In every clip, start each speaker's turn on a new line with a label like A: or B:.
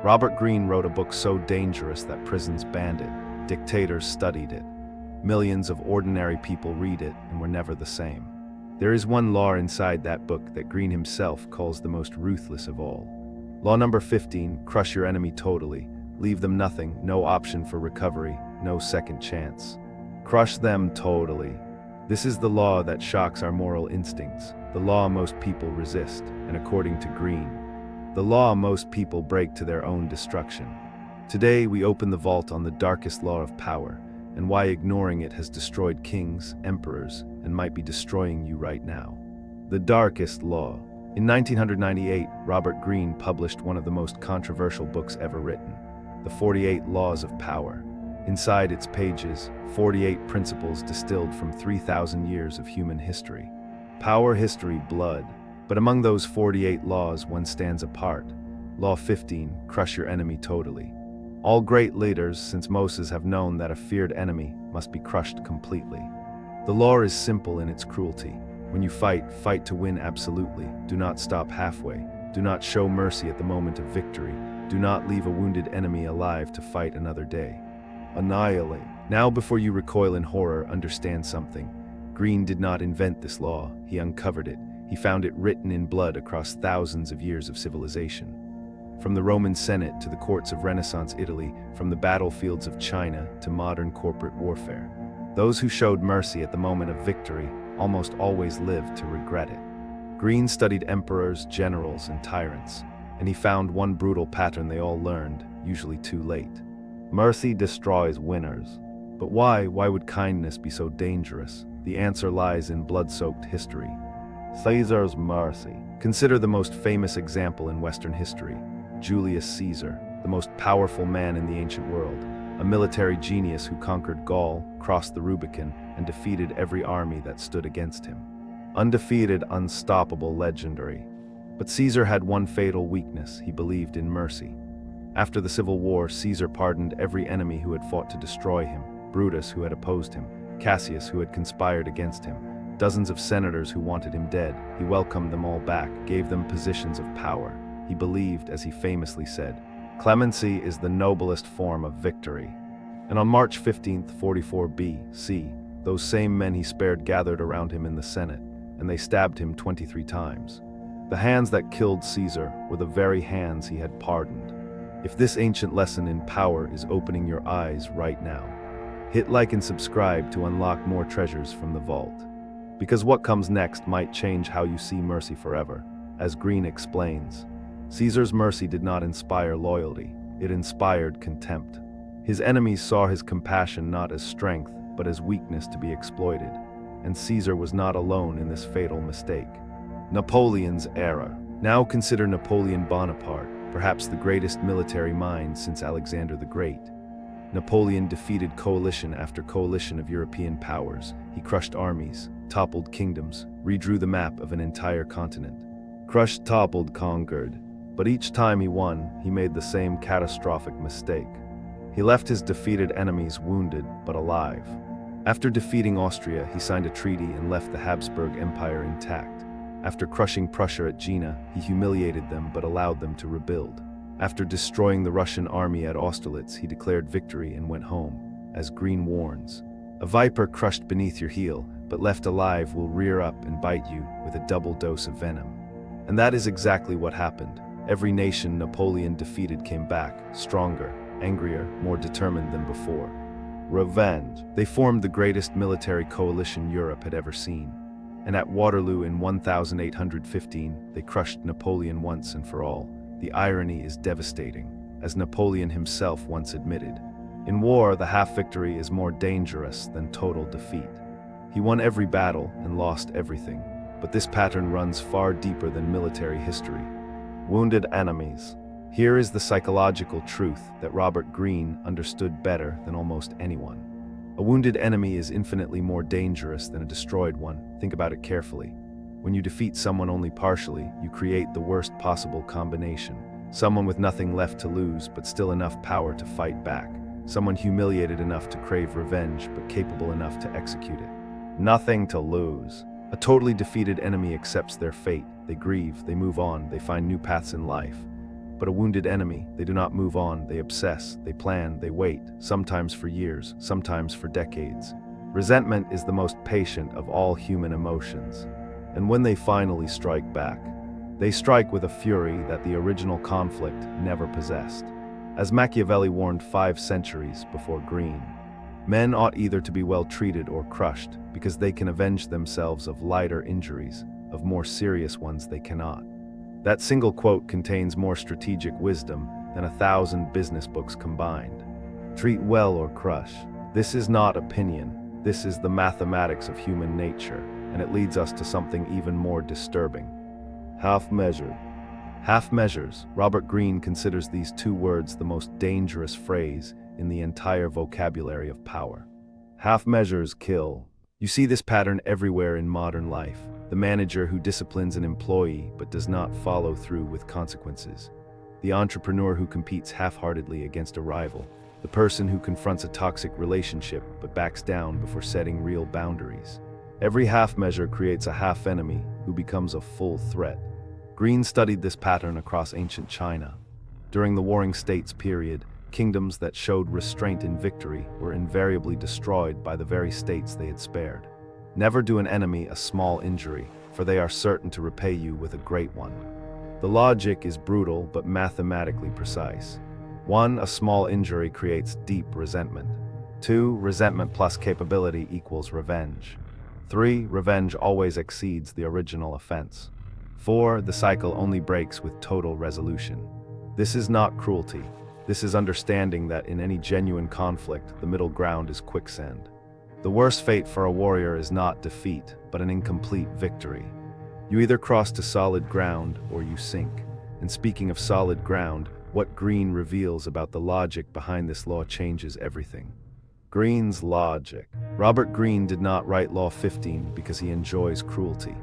A: Robert Greene wrote a book so dangerous that prisons banned it. Dictators studied it. Millions of ordinary people read it and were never the same. There is one law inside that book that Greene himself calls the most ruthless of all. Law number 15, crush your enemy totally. Leave them nothing, no option for recovery, no second chance. Crush them totally. This is the law that shocks our moral instincts, the law most people resist, and according to Greene, the law most people break to their own destruction. Today we open the vault on the darkest law of power, and why ignoring it has destroyed kings, emperors, and might be destroying you right now. The darkest law. In 1998, Robert Greene published one of the most controversial books ever written, The 48 Laws of Power. Inside its pages, 48 principles distilled from 3,000 years of human history. Power, history, blood. But among those 48 laws, one stands apart. Law 15, crush your enemy totally. All great leaders since Moses have known that a feared enemy must be crushed completely. The law is simple in its cruelty. When you fight, fight to win absolutely. Do not stop halfway. Do not show mercy at the moment of victory. Do not leave a wounded enemy alive to fight another day. Annihilate. Now before you recoil in horror, understand something. Greene did not invent this law. He uncovered it. He found it written in blood across thousands of years of civilization. From the Roman Senate to the courts of Renaissance Italy, from the battlefields of China to modern corporate warfare. Those who showed mercy at the moment of victory almost always lived to regret it. Greene studied emperors, generals, and tyrants, and he found one brutal pattern they all learned, usually too late. Mercy destroys winners. But why? Why would kindness be so dangerous? The answer lies in blood-soaked history. Caesar's mercy. Consider the most famous example in Western history. Julius Caesar, the most powerful man in the ancient world, a military genius who conquered Gaul, crossed the Rubicon, and defeated every army that stood against him. Undefeated, unstoppable, legendary. But Caesar had one fatal weakness: he believed in mercy. After the Civil War, Caesar pardoned every enemy who had fought to destroy him: Brutus, who had opposed him; Cassius, who had conspired against him; dozens of senators who wanted him dead. He welcomed them all back, gave them positions of power. He believed, as he famously said, clemency is the noblest form of victory. And on March 15th, 44 B.C., those same men he spared gathered around him in the Senate, and they stabbed him 23 times. The hands that killed Caesar were the very hands he had pardoned. If this ancient lesson in power is opening your eyes right now, hit like and subscribe to unlock more treasures from the vault. Because what comes next might change how you see mercy forever. As Greene explains, Caesar's mercy did not inspire loyalty, it inspired contempt. His enemies saw his compassion not as strength, but as weakness to be exploited. And Caesar was not alone in this fatal mistake. Napoleon's era. Now consider Napoleon Bonaparte, perhaps the greatest military mind since Alexander the Great. Napoleon defeated coalition after coalition of European powers. He crushed armies, toppled kingdoms, redrew the map of an entire continent. Crushed, toppled, conquered. But each time he won, he made the same catastrophic mistake. He left his defeated enemies wounded but alive. After defeating Austria, he signed a treaty and left the Habsburg Empire intact. After crushing Prussia at Jena, he humiliated them but allowed them to rebuild. After destroying the Russian army at Austerlitz, he declared victory and went home. As Greene warns, a viper crushed beneath your heel, but left alive will rear up and bite you with a double dose of venom. And that is exactly what happened. Every nation Napoleon defeated came back, stronger, angrier, more determined than before. Revenge. They formed the greatest military coalition Europe had ever seen. And at Waterloo in 1815, they crushed Napoleon once and for all. The irony is devastating, as Napoleon himself once admitted. In war, the half-victory is more dangerous than total defeat. He won every battle and lost everything, but this pattern runs far deeper than military history. Wounded enemies. Here is the psychological truth that Robert Greene understood better than almost anyone. A wounded enemy is infinitely more dangerous than a destroyed one. Think about it carefully. When you defeat someone only partially, you create the worst possible combination. Someone with nothing left to lose, but still enough power to fight back. Someone humiliated enough to crave revenge, but capable enough to execute it. Nothing to lose. A totally defeated enemy accepts their fate. They grieve, they move on, they find new paths in life. But a wounded enemy, they do not move on, they obsess, they plan, they wait, sometimes for years, sometimes for decades. Resentment is the most patient of all human emotions. And when they finally strike back, they strike with a fury that the original conflict never possessed. As Machiavelli warned 5 centuries before Greene, men ought either to be well treated or crushed, because they can avenge themselves of lighter injuries, of more serious ones they cannot. That single quote contains more strategic wisdom than 1,000 business books combined. Treat well or crush. This is not opinion. This is the mathematics of human nature, and it leads us to something even more disturbing. Half-measured. Half-measures. Robert Greene considers these 2 words the most dangerous phrase in the entire vocabulary of power. Half-measures kill. You see this pattern everywhere in modern life. The manager who disciplines an employee but does not follow through with consequences. The entrepreneur who competes half-heartedly against a rival. The person who confronts a toxic relationship but backs down before setting real boundaries. Every half-measure creates a half-enemy who becomes a full threat. Greene studied this pattern across ancient China. During the Warring States period, kingdoms that showed restraint in victory were invariably destroyed by the very states they had spared. Never do an enemy a small injury, for they are certain to repay you with a great one. The logic is brutal but mathematically precise. 1. A small injury creates deep resentment. 2. Resentment plus capability equals revenge. 3. Revenge always exceeds the original offense. 4. The cycle only breaks with total resolution. This is not cruelty. This is understanding that in any genuine conflict, the middle ground is quicksand. The worst fate for a warrior is not defeat, but an incomplete victory. You either cross to solid ground or you sink. And speaking of solid ground, what Greene reveals about the logic behind this law changes everything. Greene's logic. Robert Greene did not write Law 15 because he enjoys cruelty.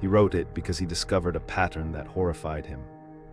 A: He wrote it because he discovered a pattern that horrified him.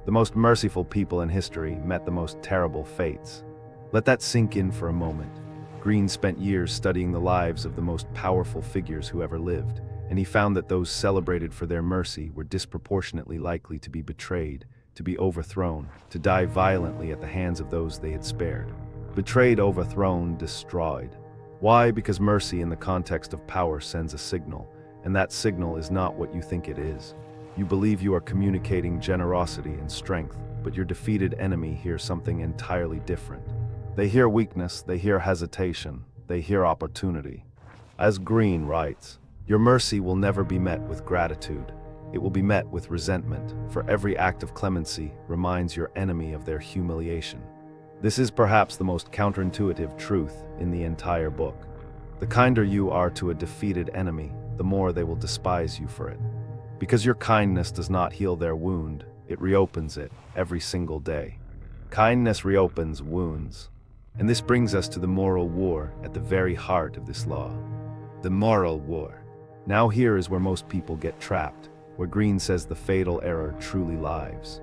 A: The most merciful people in history met the most terrible fates. Let that sink in for a moment. Greene spent years studying the lives of the most powerful figures who ever lived, and he found that those celebrated for their mercy were disproportionately likely to be betrayed, to be overthrown, to die violently at the hands of those they had spared. Betrayed, overthrown, destroyed. Why? Because mercy in the context of power sends a signal, and that signal is not what you think it is. You believe you are communicating generosity and strength, but your defeated enemy hears something entirely different. They hear weakness, they hear hesitation, they hear opportunity. As Greene writes, your mercy will never be met with gratitude. It will be met with resentment, for every act of clemency reminds your enemy of their humiliation. This is perhaps the most counterintuitive truth in the entire book. The kinder you are to a defeated enemy, the more they will despise you for it. Because your kindness does not heal their wound, it reopens it every single day. Kindness reopens wounds. And this brings us to the moral war at the very heart of this law. The moral war. Now here is where most people get trapped, where Greene says the fatal error truly lies.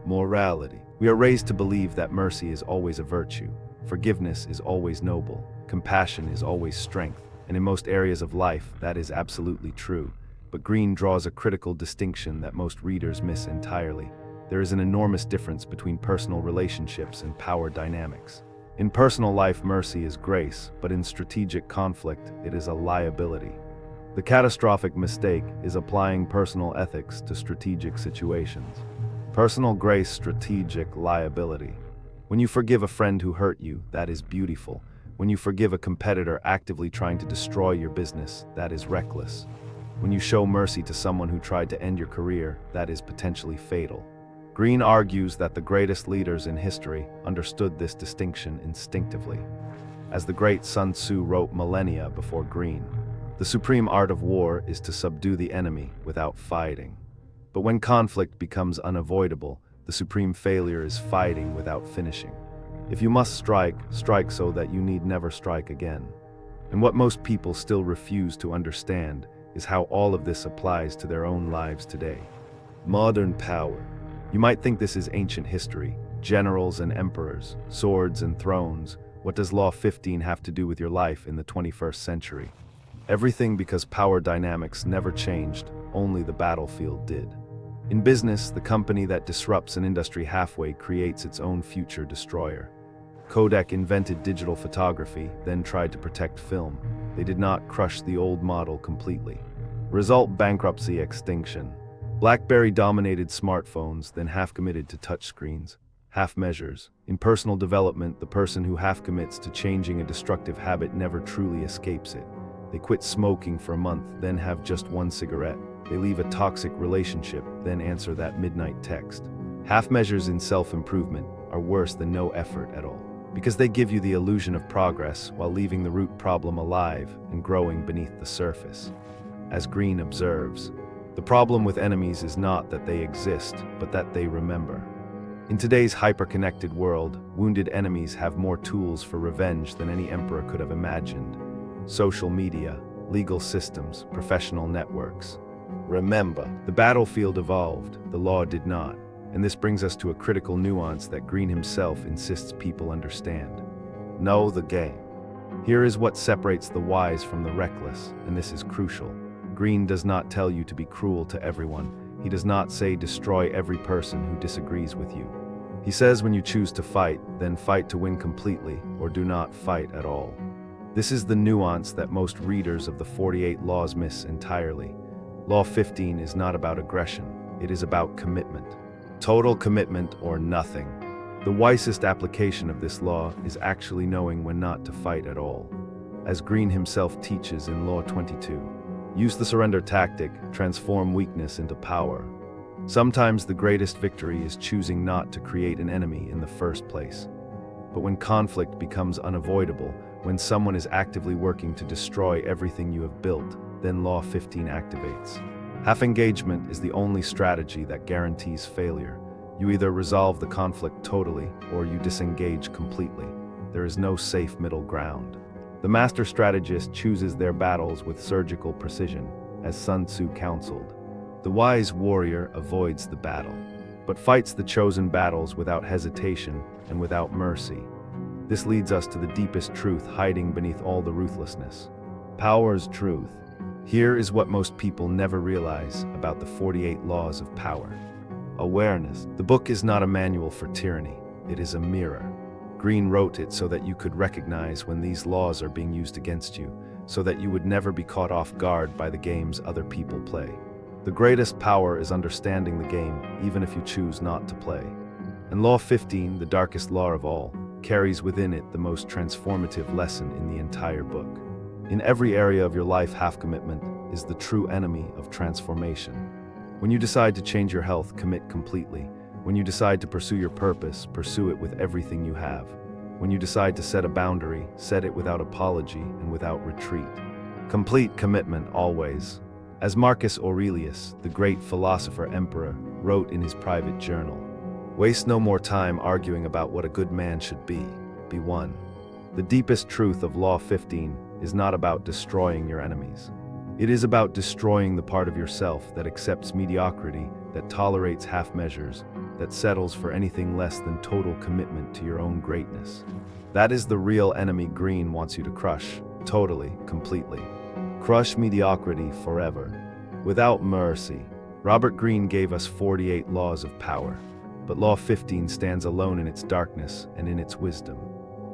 A: Morality. We are raised to believe that mercy is always a virtue, forgiveness is always noble, compassion is always strength, and in most areas of life that is absolutely true. But Greene draws a critical distinction that most readers miss entirely. There is an enormous difference between personal relationships and power dynamics. In personal life, mercy is grace, but in strategic conflict, it is a liability. The catastrophic mistake is applying personal ethics to strategic situations. Personal grace, strategic liability. When you forgive a friend who hurt you, that is beautiful. When you forgive a competitor actively trying to destroy your business, that is reckless. When you show mercy to someone who tried to end your career, that is potentially fatal. Greene argues that the greatest leaders in history understood this distinction instinctively. As the great Sun Tzu wrote millennia before Greene, the supreme art of war is to subdue the enemy without fighting. But when conflict becomes unavoidable, the supreme failure is fighting without finishing. If you must strike, strike so that you need never strike again. And what most people still refuse to understand is how all of this applies to their own lives today. Modern power. You might think this is ancient history, generals and emperors, swords and thrones. What does Law 15 have to do with your life in the 21st century? Everything, because power dynamics never changed, only the battlefield did. In business, the company that disrupts an industry halfway creates its own future destroyer. Kodak invented digital photography, then tried to protect film. They did not crush the old model completely. Result: bankruptcy, extinction. BlackBerry dominated smartphones, then half committed to touchscreens. Half measures. In personal development, the person who half commits to changing a destructive habit never truly escapes it. They quit smoking for a month, then have just one cigarette. They leave a toxic relationship, then answer that midnight text. Half measures in self-improvement are worse than no effort at all, because they give you the illusion of progress while leaving the root problem alive and growing beneath the surface. As Greene observes, the problem with enemies is not that they exist, but that they remember. In today's hyper-connected world, wounded enemies have more tools for revenge than any emperor could have imagined. Social media, legal systems, professional networks. Remember, the battlefield evolved, the law did not. And this brings us to a critical nuance that Greene himself insists people understand. Know the game. Here is what separates the wise from the reckless, and this is crucial. Greene does not tell you to be cruel to everyone. He does not say destroy every person who disagrees with you. He says when you choose to fight, then fight to win completely, or do not fight at all. This is the nuance that most readers of the 48 Laws miss entirely. Law 15 is not about aggression, it is about commitment. Total commitment or nothing. The wisest application of this law is actually knowing when not to fight at all. As Greene himself teaches in Law 22, use the surrender tactic, transform weakness into power. Sometimes the greatest victory is choosing not to create an enemy in the first place. But when conflict becomes unavoidable, when someone is actively working to destroy everything you have built, then Law 15 activates. Half engagement is the only strategy that guarantees failure. You either resolve the conflict totally, or you disengage completely. There is no safe middle ground. The master strategist chooses their battles with surgical precision, as Sun Tzu counseled. The wise warrior avoids the battle, but fights the chosen battles without hesitation and without mercy. This leads us to the deepest truth hiding beneath all the ruthlessness. Power's truth. Here is what most people never realize about the 48 Laws of Power. Awareness. The book is not a manual for tyranny, it is a mirror. Greene wrote it so that you could recognize when these laws are being used against you, so that you would never be caught off guard by the games other people play. The greatest power is understanding the game, even if you choose not to play. And Law 15, the darkest law of all, carries within it the most transformative lesson in the entire book. In every area of your life, half commitment is the true enemy of transformation. When you decide to change your health, commit completely. When you decide to pursue your purpose, pursue it with everything you have. When you decide to set a boundary, set it without apology and without retreat. Complete commitment always. As Marcus Aurelius, the great philosopher-emperor, wrote in his private journal, waste no more time arguing about what a good man should be one. The deepest truth of Law 15 is not about destroying your enemies. It is about destroying the part of yourself that accepts mediocrity, that tolerates half measures, that settles for anything less than total commitment to your own greatness. That is the real enemy Greene wants you to crush, totally, completely. Crush mediocrity forever, without mercy. Robert Greene gave us 48 laws of power, but Law 15 stands alone in its darkness and in its wisdom.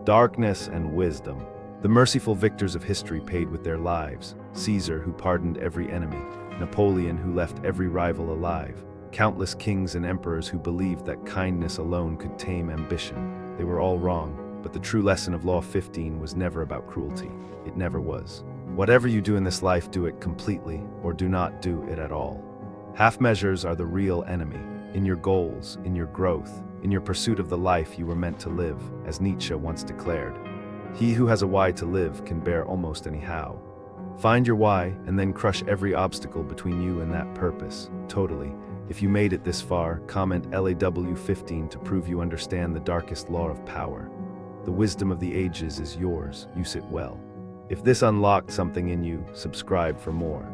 A: Darkness and wisdom. The merciful victors of history paid with their lives. Caesar, who pardoned every enemy. Napoleon, who left every rival alive. Countless kings and emperors who believed that kindness alone could tame ambition. They were all wrong, but the true lesson of Law 15 was never about cruelty. It never was. Whatever you do in this life, do it completely, or do not do it at all. Half measures are the real enemy. In your goals, in your growth, in your pursuit of the life you were meant to live, as Nietzsche once declared. He who has a why to live can bear almost any how. Find your why, and then crush every obstacle between you and that purpose, totally. If you made it this far, comment LAW 15 to prove you understand the darkest law of power. The wisdom of the ages is yours, use it well. If this unlocked something in you, subscribe for more.